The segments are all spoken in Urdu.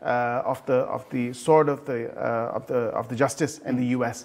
of the sword of the justice in the US.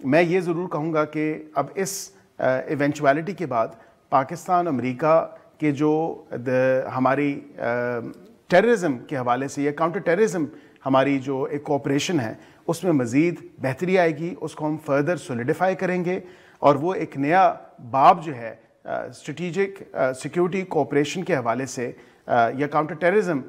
میں یہ ضرور کہوں گا کہ اب اس ایونچویلٹی کے بعد پاکستان امریکہ کے جو ہماری ٹیررزم کے حوالے سے یا کاؤنٹر ٹیررزم ہماری جو ایک کوآپریشن ہے اس میں مزید بہتری آئے گی، اس کو ہم فردر سولیڈیفائی کریں گے، اور وہ ایک نیا باب جو ہے اسٹریٹجک سیکیورٹی کوآپریشن کے حوالے سے یا کاؤنٹر ٹیررزم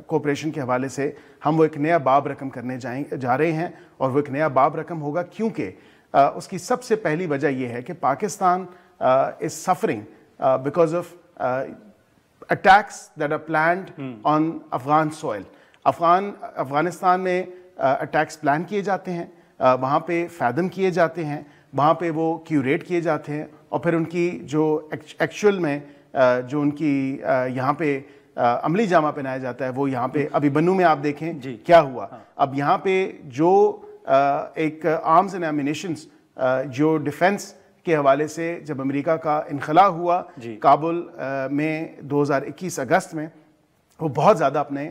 کوآپریشن کے حوالے سے ہم وہ ایک نیا باب رقم کرنے جا رہے ہیں، اور وہ ایک نیا باب رقم ہوگا کیونکہ اس کی سب سے پہلی وجہ یہ ہے کہ Pakistan is suffering because of attacks that are planned on Afghan soil. Afghanistan میں اٹیکس پلان کیے جاتے ہیں، وہاں پہ فیدم کیے جاتے ہیں، وہاں پہ وہ کیوریٹ کیے جاتے ہیں، اور پھر ان کی جو ایکچوئل میں جو ان کی یہاں پہ عملی جامہ پہنایا جاتا ہے وہ یہاں پہ ابھی بنو میں آپ دیکھیں کیا ہوا. اب یہاں پہ جو ایک آرمز اینڈ ایمونیشنز جو ڈیفنس کے حوالے سے جب امریکہ کا انخلاء ہوا کابل میں 2021 اگست میں، وہ بہت زیادہ اپنے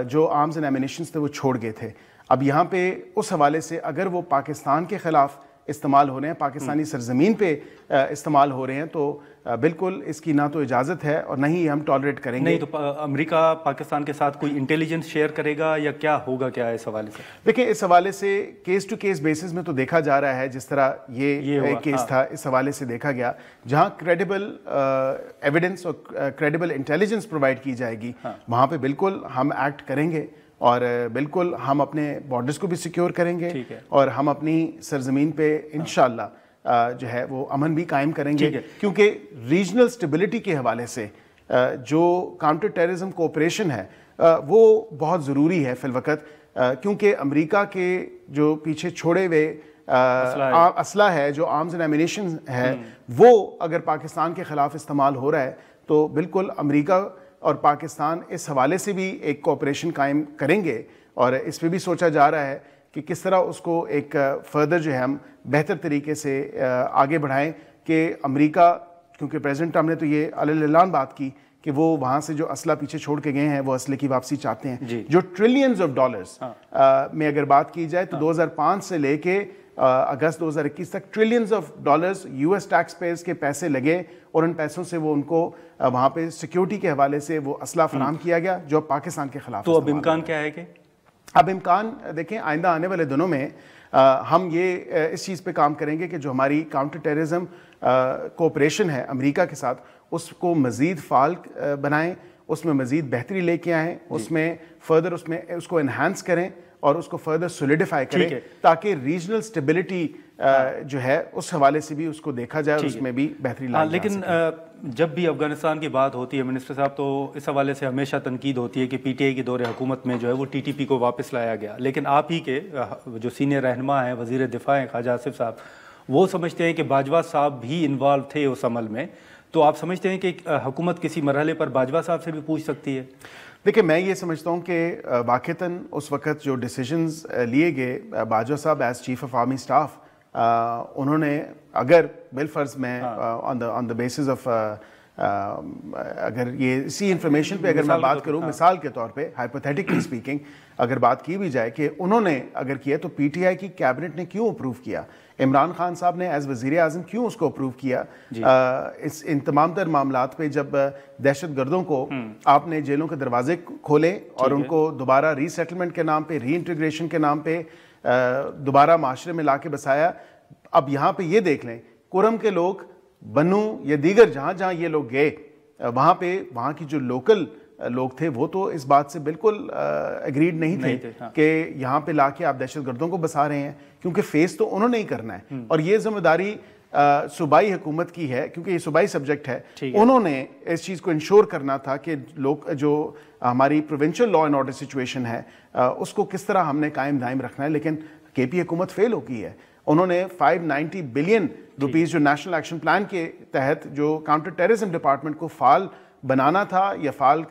جو آرمز اینڈ ایمونیشنز تھے وہ چھوڑ گئے تھے. اب یہاں پہ اس حوالے سے اگر وہ پاکستان کے خلاف استعمال ہو رہے ہیں، پاکستانی سرزمین پہ استعمال ہو رہے ہیں، تو بالکل اس کی نہ تو اجازت ہے اور نہ ہی ہم ٹالریٹ کریں گے. نہیں تو امریکہ پاکستان کے ساتھ کوئی انٹیلیجنس شیئر کرے گا یا کیا ہوگا کیا اس حوالے سے؟ دیکھیں اس حوالے سے کیس ٹو کیس بیسس میں تو دیکھا جا رہا ہے، جس طرح یہ کیس تھا اس حوالے سے دیکھا گیا، جہاں کریڈیبل ایویڈنس اور کریڈیبل انٹیلیجنس پرووائڈ کی جائے گی وہاں پہ بالکل ہم ایکٹ کریں گے، اور بالکل ہم اپنے بارڈرز کو بھی سیکیور کریں گے، اور ہم اپنی سرزمین پہ انشاءاللہ جو ہے وہ امن بھی قائم کریں گے، کیونکہ ریجنل سٹیبلٹی کے حوالے سے جو کاؤنٹر ٹیررزم کوآپریشن ہے وہ بہت ضروری ہے فی الوقت، کیونکہ امریکہ کے جو پیچھے چھوڑے ہوئے اسلحہ ہے، جو آرمز اینڈ ایمونیشن ہے، وہ اگر پاکستان کے خلاف استعمال ہو رہا ہے تو بالکل امریکہ اور پاکستان اس حوالے سے بھی ایک کوآپریشن قائم کریں گے، اور اس پہ بھی سوچا جا رہا ہے کہ کس طرح اس کو ایک فردر جو ہے ہم بہتر طریقے سے آگے بڑھائیں کہ امریکہ، کیونکہ پریزیڈنٹ ٹرمپ نے تو یہ علیہ الاعلان بات کی کہ وہ وہاں سے جو اسلحہ پیچھے چھوڑ کے گئے ہیں وہ اسلحے کی واپسی چاہتے ہیں، جو ٹریلینز آف ڈالرز میں اگر بات کی جائے تو 2005 سے لے کے اگست 2021 تک trillions of dollars U S taxpayers کے پیسے لگے، اور ان پیسوں سے وہ ان کو وہاں پہ سیکیورٹی کے حوالے سے وہ اسلحہ فراہم کیا گیا جو پاکستان کے خلاف. تو اب امکان کیا ہے کہ اب امکان دیکھیں آئندہ آنے والے دنوں میں ہم یہ اس چیز پہ کام کریں گے کہ جو ہماری کاؤنٹر ٹیررزم کوآپریشن ہے امریکہ کے ساتھ اس کو مزید فعال بنائیں، اس میں مزید بہتری لے کے آئیں، اس میں فردر اس کو انہانس کریں اور اس کو فردر سولیڈیفائی کریں، تاکہ ریجنل سٹیبلٹی جو ہے اس حوالے سے بھی اس کو دیکھا جائے اور اس میں بھی بہتری لائی جائے. لیکن جب بھی افغانستان کی بات ہوتی ہے منسٹر صاحب تو اس حوالے سے ہمیشہ تنقید ہوتی ہے کہ پی ٹی آئی کے دور حکومت میں جو ہے وہ ٹی ٹی پی کو واپس لایا گیا، لیکن آپ ہی کے جو سینئر رہنما ہیں وزیر دفاع ہیں خواجہ آصف صاحب، وہ سمجھتے ہیں کہ باجوہ صاحب بھی انوالو تھے اس عمل میں، تو آپ سمجھتے ہیں کہ حکومت کسی مرحلے پر باجوہ صاحب سے بھی پوچھ سکتی ہے؟ دیکھیں میں یہ سمجھتا ہوں کہ واقعتاً اس وقت جو ڈیسیجنز لیے گئے باجوہ صاحب as chief of army staff, انہوں نے اگر بالفرض میں آن دا بیسس آف اگر یہ اسی انفارمیشن پہ اگر میں بات کروں، مثال کے طور پہ ہائپوتھیٹیکلی اسپیکنگ اگر بات کی بھی جائے کہ انہوں نے اگر کیا تو پی ٹی آئی کی کیبنٹ نے کیوں اپروو کیا، عمران خان صاحب نے ایز وزیر اعظم کیوں اس کو اپروو کیا؟ ان تمام تر معاملات پہ جب دہشت گردوں کو آپ نے جیلوں کے دروازے کھولے اور ان کو دوبارہ ری سیٹلمنٹ کے نام پہ، ری انٹیگریشن کے نام پہ دوبارہ معاشرے میں لا کے بسایا. اب یہاں پہ یہ دیکھ لیں کرم کے لوگ، بنو یا دیگر جہاں جہاں یہ لوگ گئے وہاں پہ وہاں کی جو لوکل لوگ تھے وہ تو اس بات سے بالکل اگریڈ نہیں تھے کہ یہاں پہ لا کے آپ دہشت گردوں کو بسا رہے ہیں، کیونکہ فیس تو انہوں نے ہی کرنا ہے اور یہ ذمہ داری صوبائی حکومت کی ہے، کیونکہ یہ صوبائی سبجیکٹ ہے. انہوں نے اس چیز کو انشور کرنا تھا کہ لوگ جو ہماری provincial law and order situation ہے اس کو کس طرح ہم نے قائم دائم رکھنا ہے. لیکن کے پی حکومت فیل ہو گئی ہے. انہوں نے 590 بلین روپیز جو نیشنل ایکشن پلان کے تحت جو کاؤنٹر ٹیررزم ڈپارٹمنٹ کو فعال بنانا تھا یا فعال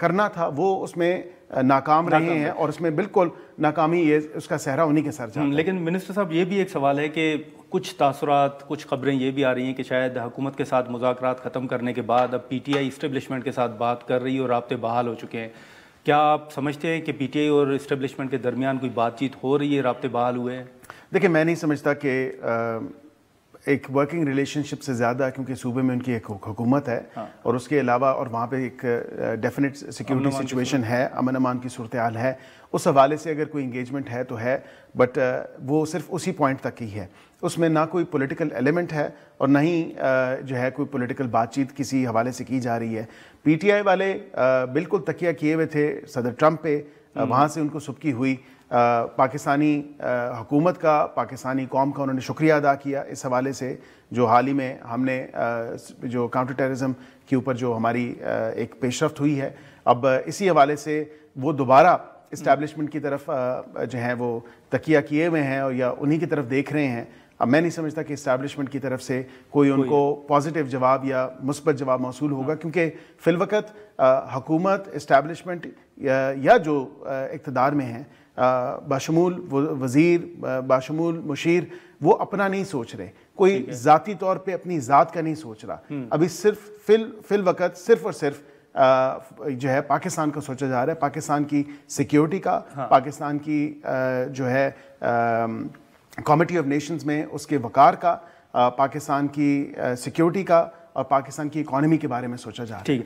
کرنا تھا وہ اس میں ناکام رہے ہیں، اور اس میں بالکل ناکامی یہ اس کا صحرا انہی کے سر جاتا ہے. لیکن منسٹر صاحب یہ بھی ایک سوال ہے کہ کچھ تاثرات، کچھ خبریں یہ بھی آ رہی ہیں کہ شاید حکومت کے ساتھ مذاکرات ختم کرنے کے بعد اب پی ٹی آئی اسٹیبلشمنٹ کے ساتھ بات کر رہی ہے اور رابطے بحال ہو چکے ہیں. کیا آپ سمجھتے ہیں کہ پی ٹی آئی اور اسٹیبلشمنٹ کے درمیان کوئی بات چیت ہو رہی ہے، رابطے بحال ہوئے ہیں؟ دیکھیں میں نہیں سمجھتا کہ ایک ورکنگ ریلیشنشپ سے زیادہ، کیونکہ صوبے میں ان کی ایک حکومت ہے اور اس کے علاوہ اور وہاں پہ ایک ڈیفینٹ سیکیورٹی سچویشن ہے، امن امان کی صورتحال ہے، اس حوالے سے اگر کوئی انگیجمنٹ ہے تو ہے، بٹ وہ صرف اسی پوائنٹ تک ہی ہے، اس میں نہ کوئی پولیٹیکل ایلیمنٹ ہے اور نہ ہی جو ہے کوئی پولیٹیکل بات چیت کسی حوالے سے کی جا رہی ہے۔ پی ٹی آئی والے بالکل تکیہ کیے ہوئے تھے صدر ٹرمپ پہ، وہاں سے ان کو سبکی ہوئی، پاکستانی حکومت کا، پاکستانی قوم کا انہوں نے شکریہ ادا کیا اس حوالے سے، جو حال ہی میں ہم نے جو کاؤنٹر ٹیررزم کے اوپر جو ہماری ایک پیش رفت ہوئی ہے، اب اسی حوالے سے وہ دوبارہ اسٹیبلشمنٹ کی طرف جو ہے وہ تکیہ کیے ہوئے ہیں اور یا انہی کی طرف دیکھ رہے ہیں۔ اب میں نہیں سمجھتا کہ اسٹیبلشمنٹ کی طرف سے کوئی ان کو پازیٹیو جواب یا مثبت جواب موصول ہوگا، کیونکہ فی الوقت حکومت، اسٹیبلشمنٹ یا جو اقتدار میں ہیں، باشمول وزیر، باشمول مشیر، وہ اپنا نہیں سوچ رہے، کوئی ذاتی طور پہ اپنی ذات کا نہیں سوچ رہا، ابھی صرف فی الوقت صرف اور صرف جو ہے پاکستان کا سوچا جا رہا ہے، پاکستان کی سیکیورٹی کا، پاکستان کی جو ہے کمیٹی آف نیشنز میں اس کے وقار کا، پاکستان کی سیکیورٹی کا اور پاکستان کی اکانومی کے بارے میں سوچا جا رہا ہے۔